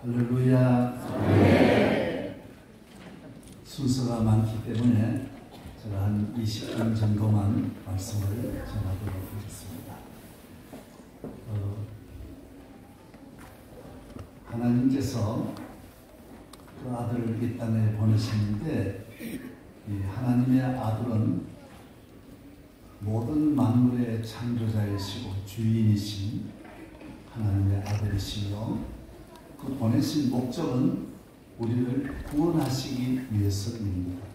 할렐루야. 네. 순서가 많기 때문에 제가 한 20분 정도만 말씀을 전하도록 하겠습니다. 하나님께서 그 아들을 이 땅에 보내셨는데, 이 하나님의 아들은 모든 만물의 창조자이시고 주인이신 하나님의 아들이시며, 그 보내신 목적은 우리를 구원하시기 위해서입니다.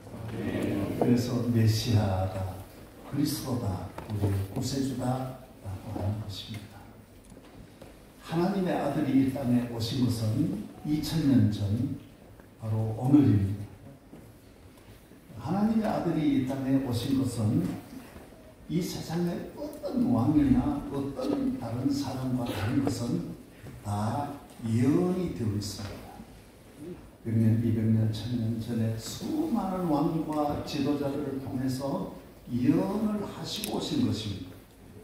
그래서 메시아다, 그리스도다, 우리의 구세주다라고 하는 것입니다. 하나님의 아들이 이 땅에 오신 것은 2000년 전 바로 오늘입니다. 하나님의 아들이 이 땅에 오신 것은 이 세상의 어떤 왕이나 어떤 다른 사람과 다른 것은 다 예언이 되어 있습니다. 100년, 200년, 1000년 전에 수많은 왕과 지도자들을 통해서 예언을 하시고 오신 것입니다.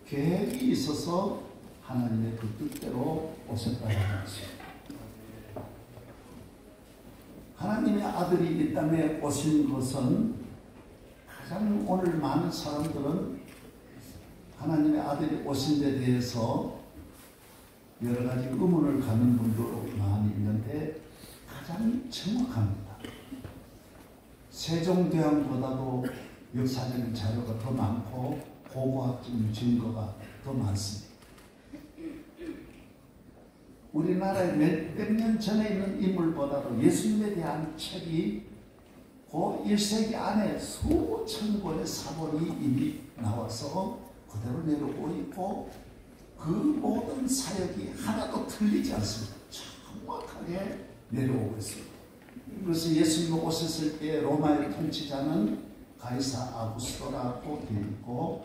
계획이 있어서 하나님의 그 뜻대로 오셨다는 것입니다. 하나님의 아들이 이 땅에 오신 것은 가장 오늘 많은 사람들은 하나님의 아들이 오신 데 대해서 여러 가지 의문을 갖는 분도 많이 있는데 가장 정확합니다. 세종대왕보다도 역사적인 자료가 더 많고 고고학적인 증거가 더 많습니다. 우리나라에 몇백 년 전에 있는 인물보다도 예수님에 대한 책이 그 1세기 안에 수천 권의 사본이 이미 나와서 그대로 내려오고 있고, 그 모든 사역이 하나도 틀리지 않습니다. 정확하게 내려오고 있습니다. 그래서 예수님 오셨을 때 로마의 통치자는 가이사 아구스토라고 되어 있고,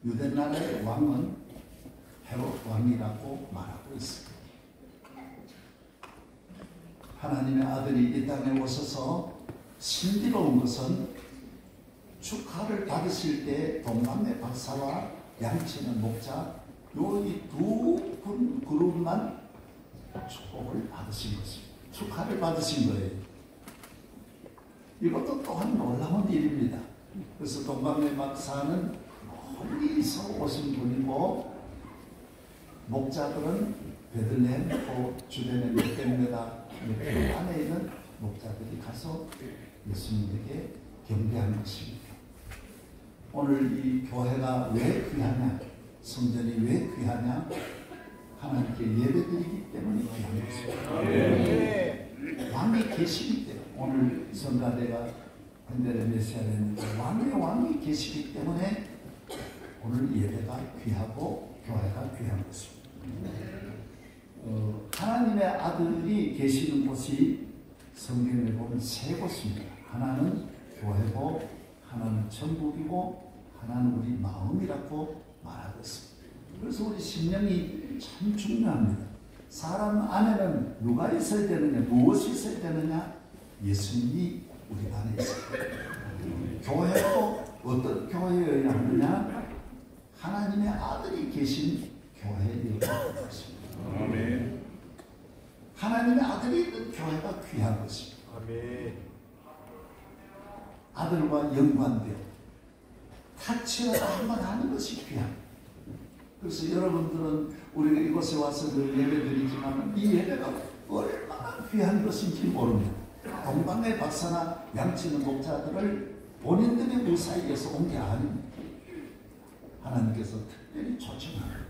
유대나라의 왕은 헤롯 왕이라고 말하고 있습니다. 하나님의 아들이 이 땅에 오셔서 신비로운 것은 축하를 받으실 때 동방의 박사와 양치는 목자, 이 두 그룹만 축복을 받으신 것입니다. 축하를 받으신 거예요. 이것도 또한 놀라운 일입니다. 그래서 동방의 박사는 멀리서 오신 분이고, 목자들은 베들레헴 또 주변의 몇백 메다 안에 있는 목자들이 가서 예수님에게 경배한 것입니다. 오늘 이 교회가 왜 귀하냐, 성전이 왜 귀하냐, 하나님께 예배드리기 때문에 귀한 것입니다. 왕이 계시기 때문에, 오늘 성가대가 현대의 메시아를 했는데 왕이 계시기 때문에 오늘 예배가 귀하고 교회가 귀한 것입니다. 하나님의 아들이 계시는 곳이 성경에 보면 세 곳입니다. 하나는 교회고, 하나는 천국이고, 하나는 우리 마음이라고 말하고 있습니다. 그래서 우리 심령이 참 중요합니다. 사람 안에는 누가 있어야 되느냐, 무엇이 있어야 되느냐? 예수님이 우리 안에 있습니다. 교회도 어떤 교회여야 하느냐? 하나님의 아들이 계신 교회여야 것입니다. 아멘. 하나님의 아들이 있는 교회가 귀한 것입니다. 아멘. 아들과 연관되어 타치라도 한번 하는 것이 귀합니다. 그래서 여러분들은 우리가 이곳에 와서 늘 예배드리지만 이 예배가 얼마나 귀한 것인지 모릅니다. 동방의 박사나 양치는 목자들을 본인들의 무사히에서 온 게 아닙니다. 하나님께서 특별히 초청합니다.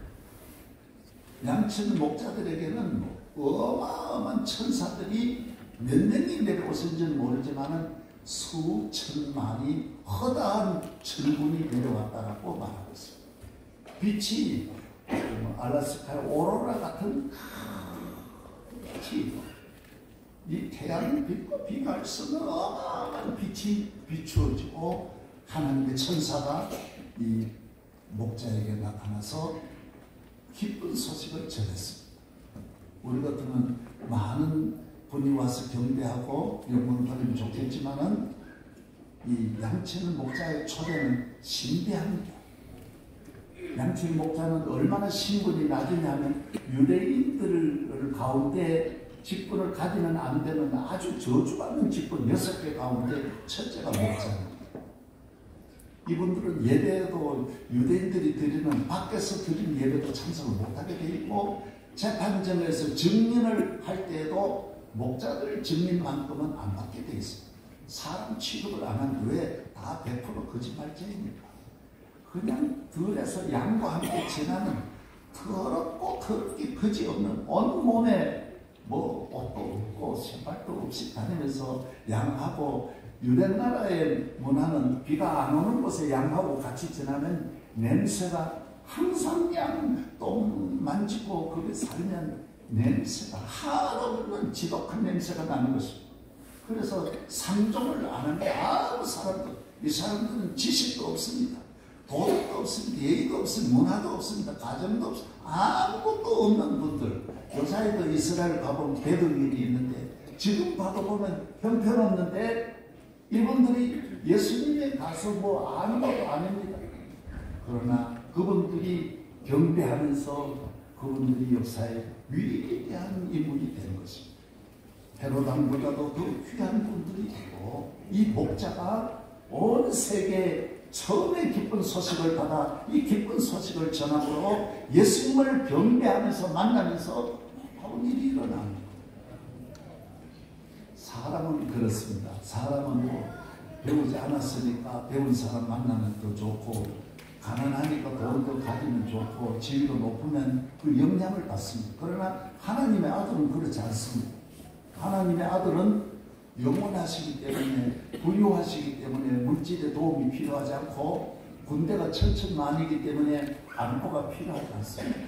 양치는 목자들에게는 어마어마한 천사들이 몇 명이 내려오신지는 모르지만 수천만이 허다한 천군이 내려왔다라고 말하고 있습니다. 빛이 알라스카의 오로라 같은 빛이, 이 태양의 빛과 비교할 수 없는 어마어마한 빛이 비추어지고, 하나님의 천사가 이 목자에게 나타나서 기쁜 소식을 전했습니다. 우리 같으면 많은 분이 와서 경배하고 영광을 받으면 좋겠지만은 이 양치는 목자의 초대는 신비합니다. 양치는 목자는 얼마나 신분이 낮으냐면 유대인들 가운데 직분을 가지는 안 되는 아주 저주받는 직분 6개 가운데 첫째가 목자입니다. 이분들은 예배에도 유대인들이 드리는 밖에서 드리는 예배도 참석을 못하게 돼 있고 재판정에서 증인을 할 때에도 목자들 증인만큼은 안 받게 돼 있습니다. 사람 취급을 안 한 왜 다 100% 거짓말쟁입니까? 그냥 들에서 양과 함께 지나는 더럽고 더럽게 거지없는 온몸에 뭐 옷도 없고 신발도 없이 다니면서 양하고 유대나라의 문화는 비가 안 오는 곳에 양하고 같이 지나면 냄새가 항상 양 똥 만지고 거기 살면 냄새가 한없는 지독한 냄새가 나는 것입니다. 그래서 상종을 안 하는 아무 사람도 이 사람들은 지식도 없습니다. 도덕도 없습니다. 예의도 없습니다. 문화도 없습니다. 가정도 없습니다. 아무것도 없는 분들. 요사이도 이스라엘 가보면 배도민이 있는데 지금 봐도 보면 형편없는데 이분들이 예수님에 가서 뭐 아는 것도 아닙니다. 그러나 그분들이 경배하면서 그분들이 역사에 위대한 인물이 되는 것입니다. 헤롯 왕보다도 더 귀한 분들이 되고 이 목자가 온 세계에 처음에 기쁜 소식을 받아 이 기쁜 소식을 전함으로 예수님을 경배하면서 만나면서 놀라운 일이 일어납니다. 사람은 그렇습니다. 사람은 뭐 배우지 않았으니까 배운 사람 만나면 더 좋고 가난하니까 돈도 가지면 좋고 지위도 높으면 그 영향을 받습니다. 그러나 하나님의 아들은 그렇지 않습니다. 하나님의 아들은 영원하시기 때문에 부유하시기 때문에 물질의 도움이 필요하지 않고 군대가 천천만이기 때문에 안보가 필요하지 않습니다.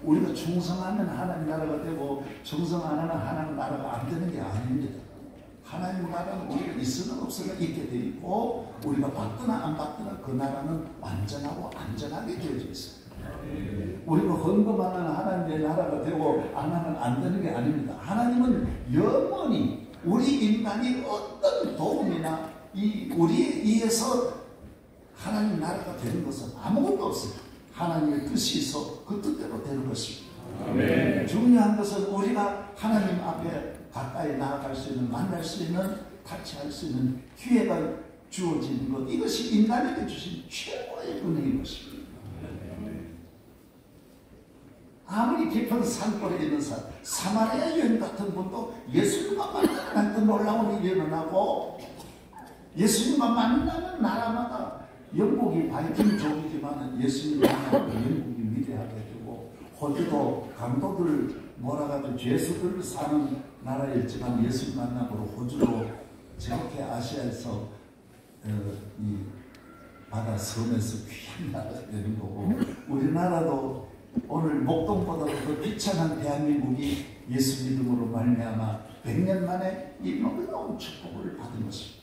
우리가 충성하면 하나님 나라가 되고 충성 안 하면 하나님 나라가 안 되는 게 아닙니다. 하나님 나라는 우리가 있으나 없으나 있게 돼 있고 우리가 받거나 안 받거나 그 나라는 완전하고 안전하게 되어져 있습니다. 우리가 헌금하는 하나님의 나라가 되고 안 하면 안 되는 게 아닙니다. 하나님은 영원히 우리 인간이 어떤 도움이나 우리에 의해서 하나님 나라가 되는 것은 아무것도 없습니다. 하나님의 뜻이 있어 그 뜻대로 되는 것입니다. 아멘. 중요한 것은 우리가 하나님 앞에 가까이 나아갈 수 있는, 만날 수 있는, 타치할 수 있는 기회가 주어지는 것, 이것이 인간에게 주신 최고의 은혜인 것입니다. 아무리 깊은 산골에 있는 사마리아 여인 같은 분도 예수님과 만나는 그 놀라운 일이 일어나고 예수님과 만나는 나라마다 영국이 바이킹족이지만 예수님을 만나고 영국이 위대하게 되고 호주도 강도들 몰아가지고 죄수들 사는 나라였지만 예수님 만남으로 호주로 저렇게 아시아에서 이 바다 섬에서 귀한 나라가 되는 거고 우리나라도 오늘 목동보다도 더 비천한 대한민국이 예수 믿음으로 말미암아 100년 만에 이 놀라운 축복을 받은 것입니다.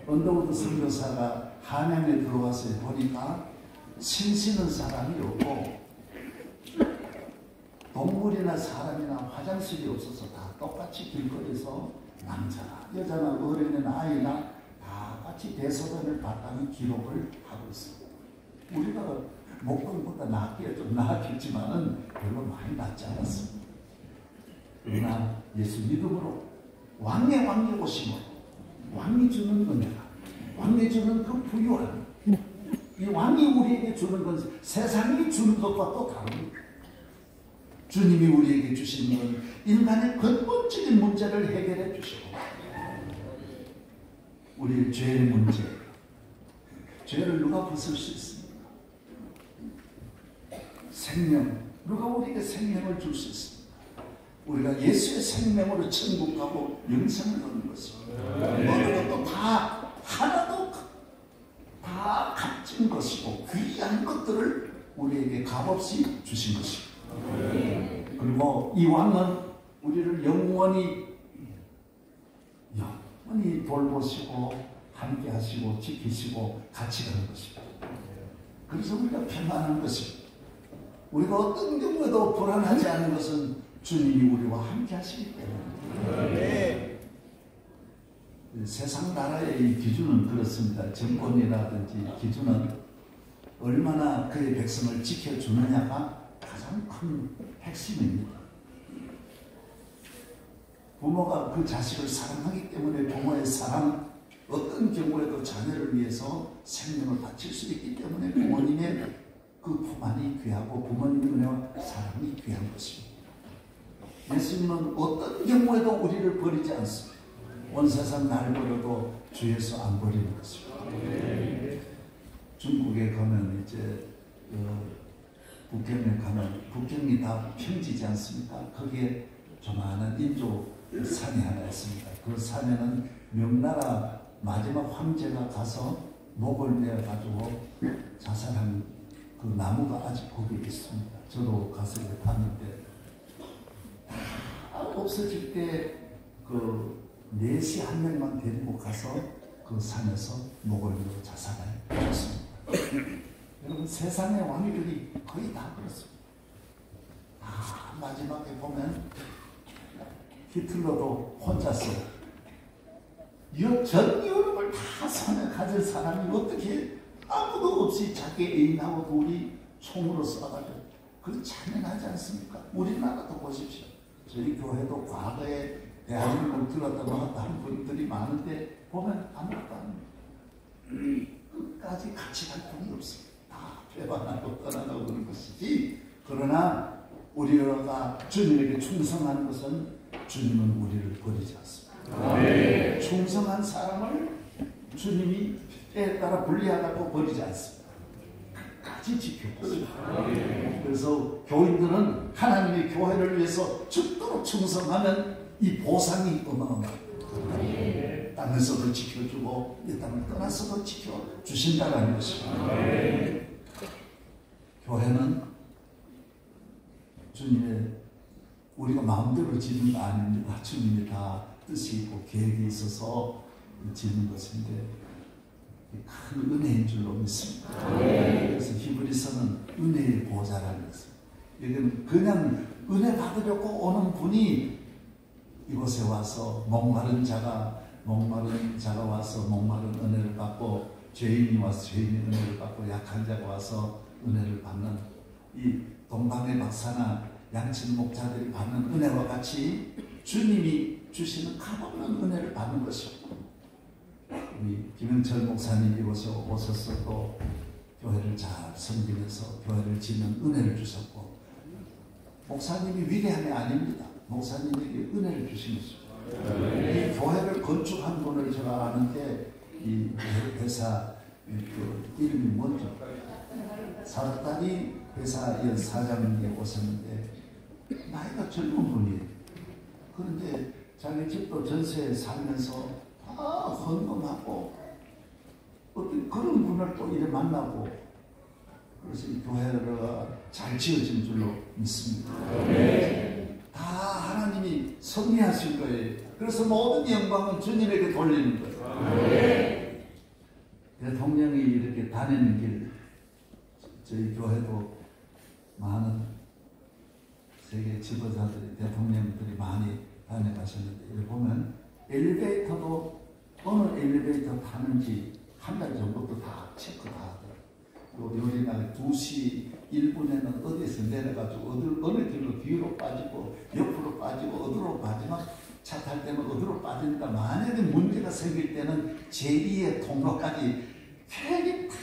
언더우드 선교사가 한양에 들어와서 보니까 신시는 사람이 없고 동물이나 사람이나 화장실이 없어서 다 똑같이 길거리에서 남자나 여자나 어린이나 아이나 다 같이 대소변을 봤다는 기록을 하고 있습니다. 우리가 목동보다 낫게 좀 나았겠지만은 별로 많이 낫지 않았습니다. 그러나 예수 믿음으로 왕의 왕이 오심으로 왕이 주는 은혜가 왕이 주는 그 부유함 이 왕이 우리에게 주는 건 세상이 주는 것과 또 다릅니다. 주님이 우리에게 주시는 건 인간의 근본적인 문제를 해결해 주시고 우리의 죄의 문제 죄를 누가 벗을 수 있습니까? 생명 누가 우리에게 생명을 줄 수 있습니까? 우리가 예수의 생명으로 천국 가고 영생을 얻는 것입니다. 어느 것도 다 하나도 다 값진 것이고 귀한 것들을 우리에게 값없이 주신 것입니다. 그리고 이 왕은 우리를 영원히 돌보시고 함께 하시고 지키시고 같이 가는 것입니다. 그래서 우리가 편안한 것입니다. 우리가 어떤 경우에도 불안하지 않은 것은 주님이 우리와 함께 하시기 때문에 세상 나라의 이 기준은 그렇습니다. 정권이라든지 기준은 얼마나 그의 백성을 지켜주느냐가 가장 큰 핵심입니다. 부모가 그 자식을 사랑하기 때문에 부모의 사랑, 어떤 경우에도 자녀를 위해서 생명을 바칠 수 있기 때문에 부모님의 그 품 안이 귀하고 부모님의 은혜와 사랑이 귀한 것입니다. 예수님은 어떤 경우에도 우리를 버리지 않습니다. 온 세상 날 버려도 주 예수 안 버리는 것입니다. 중국에 가면 이제 북경에 가면 북경이 다 평지지 않습니까? 거기에 조만한 인조 산이 하나 있습니다. 그 산에는 명나라 마지막 황제가 가서 목을 매어 가지고 자살한 그 나무가 아직 거기에 있습니다. 저도 가서 봤는데 없어질 때 그 내시 한 명만 데리고 가서 그 산에서 목을 매어 자살했습니다. 여러분 세상의 왕들이 거의 다 그렇습니다. 다 마지막에 보면 히틀러도 혼자서 전 유럽을 다 손에 가진 사람이 어떻게 아무도 없이 자기 애인하고 둘이 총으로 쏴가지고 그 잔인하지 않습니까? 우리나라도 보십시오. 저희 교회도 과거에 대한민국을 들었다 놨다 한 분들이 많은데 보면 아무것도 아닙니다. 끝까지 같이 갈 분이 없습니다. 다 배반하고 떠나가고 그런 것이지. 그러나 우리가 주님에게 충성하는 것은 주님은 우리를 버리지 않습니다. 네. 충성한 사람을 주님이 때에 따라 분리하다고 버리지 않습니다. 끝까지 지켜줬습니다. 네. 그래서 교인들은 하나님의 교회를 위해서 죽도록 충성하면 이 보상이 어마어마합니다. 네. 땅에서도 지켜주고 이 땅을 떠나서도 지켜주신다는 것입니다. 네. 교회는 주님의 우리가 마음대로 짓는 거 아닙니다. 주님이 다 뜻이 있고 계획이 있어서 짓는 것인데 큰 은혜인 줄로 믿습니다. 그래서 히브리서는 은혜의 보좌라는 것입니다. 여기는 그냥 은혜 받으려고 오는 분이 이곳에 와서 목마른 자가 와서 목마른 은혜를 받고 죄인이 와서 죄인의 은혜를 받고 약한 자가 와서 은혜를 받는 이 동방의 박사나 양친 목자들이 받는 은혜와 같이 주님이 주시는 값없는 은혜를 받는 것입니다. 우리 김영철 목사님 이곳에 오셔서 또 교회를 잘 섬기면서 교회를 짓는 은혜를 주셨고 목사님이 위대함이 아닙니다. 목사님에게 은혜를 주신 것입니다. 이 교회를 건축한 분을 제가 아는데 이 회사 이름이 뭐죠? 사다리 회사 사장님이 오셨는데 나이가 젊은 분이에요. 그런데 자기 집도 전세에 살면서 다 헌금하고 어떤 그런 분을 또 이래 만나고 그래서 이 교회가 잘 지어진 줄로 믿습니다. 다 하나님이 섭리하신 거예요. 그래서 모든 영광은 주님에게 돌리는 거예요. 대통령이 이렇게 다니는 길 저희 교회도 많은 세계 지도자들이 대통령들이 많이 다녀가셨는데 여기 보면 엘리베이터도 어느 엘리베이터 타는지 한 달 전부터 다 체크 다 하더라고요. 요리날 2시 1분에는 어디에서 내려가지고 어느 길로 뒤로 빠지고 옆으로 빠지고 어디로 마지막 차 탈 때는 어디로 빠지니까 만약에 문제가 생길 때는 제2의 통로까지 괜히 다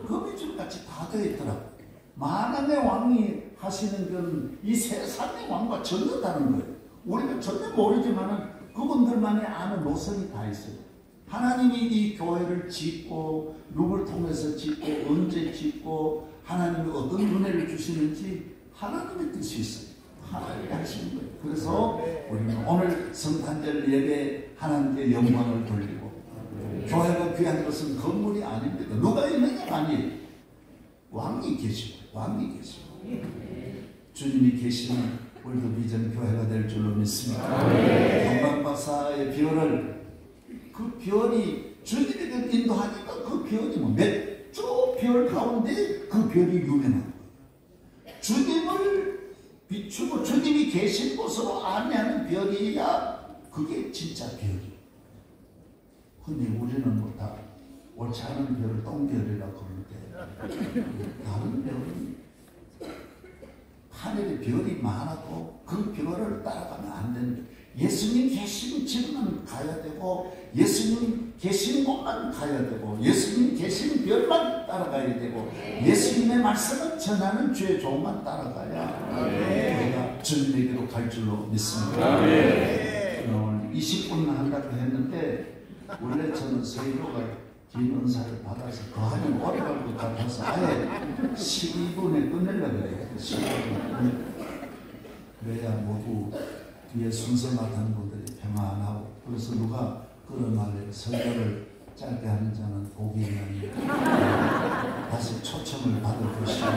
거미줄같이 다 되어 있더라고요. 만왕의 왕이 하시는 건 이 세상의 왕과 전혀 다른 거예요. 우리가 전혀 모르지만은 그분들만이 아는 노선이 다 있어요. 하나님이 이 교회를 짓고 누굴 통해서 짓고 언제 짓고 하나님이 어떤 은혜를 주시는지 하나님의 뜻이 있어요. 하나님이 하시는 거예요. 그래서 우리는 오늘 성탄절 예배 하나님께 영광을 돌리고 교회가 귀한 것은 건물이 아닙니다. 누가 있느냐 아니에요. 왕이 계시고 주님이 계시는 월드 비전 교회가 될 줄로 믿습니다. 동방박사의 별을 그 별이 주님에게 인도하니까 그 별이 몇 조 별 가운데 그 별이 유명한 거예요. 주님을 비추고 주님이 계신 곳으로 안내하는 별이야 그게 진짜 별이에요. 근데 우리는 뭐 다 옳지 않은 별을 똥별이라고 그러는데 다른 별은 하늘에 별이 많아도 그 별을 따라가면 안 되는 거예요. 예수님 계신 집만 가야 되고 예수님 계신 곳만 가야 되고 예수님 계신 별만 따라가야 되고 예수님의 말씀을 전하는 주의 종만 따라가야 우리가 주님에게로 갈 줄로 믿습니다. 오늘 20분 한다고 했는데 원래 저는 서희로가 긴 은사를 받아서 더 하면 오래 갈 것 같아서 아예 12분에 끝내려고 그래요. 12분 그래야 모두 뒤에 순서 맡은 분들이 평안하고 그래서 누가 그런 말에 설교를 짧게 하는 자는 복이 있는 다시 초청을 받을 것입니다.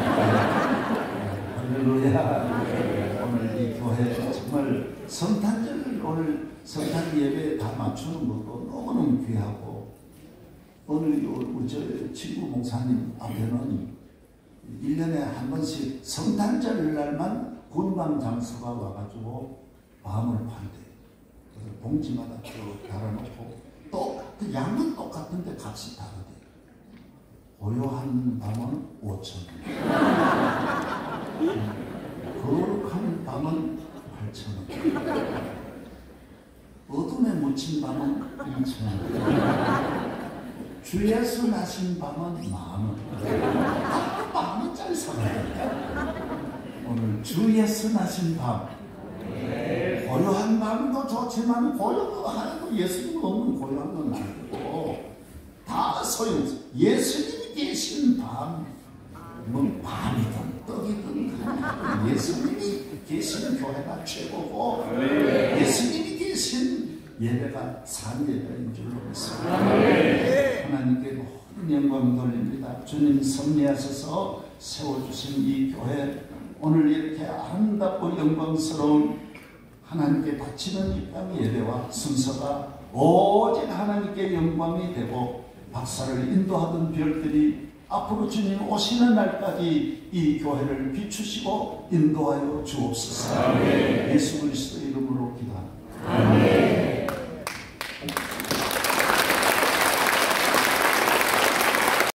할렐루야. 오늘 이 교회 정말 성탄절 오늘 성탄 예배에 다 맞추는 것도 너무너무 귀하고 오늘 우리 친구 목사님 앞에는 1년에 한 번씩 성탄절 날만 군방 장수가 와가지고 밤을 판대. 그래서 봉지마다 쭉 달아놓고 똑같은 양은 똑같은데 값이 다르대. 고요한 밤은 5,000원. 거룩한 밤은 8,000원. 어둠에 묻힌 밤은 2,000원. 주 예수 나신 밤은 10,000원. 다 10,000원짜리 사가야 오늘 주 예수 나신 밤. 고요한 밤도 좋지만 고요하고 예수님 없는 고요한 건 아니고 다 소용없어. 예수님이 계신 밤, 뭐 밤이든 떡이든 예수님이 계신 교회가 최고고 예수님이 계신 예배가 산 예배인 줄로 믿습니다. 하나님께 모든 영광 돌립니다. 주님 섭리하셔서 세워주신 이 교회 오늘 이렇게 아름답고 영광스러운 하나님께 바치는 이 밤 예배와 순서가 오직 하나님께 영광이 되고 박사를 인도하던 별들이 앞으로 주님 오시는 날까지 이 교회를 비추시고 인도하여 주옵소서. 예수 그리스도 이름으로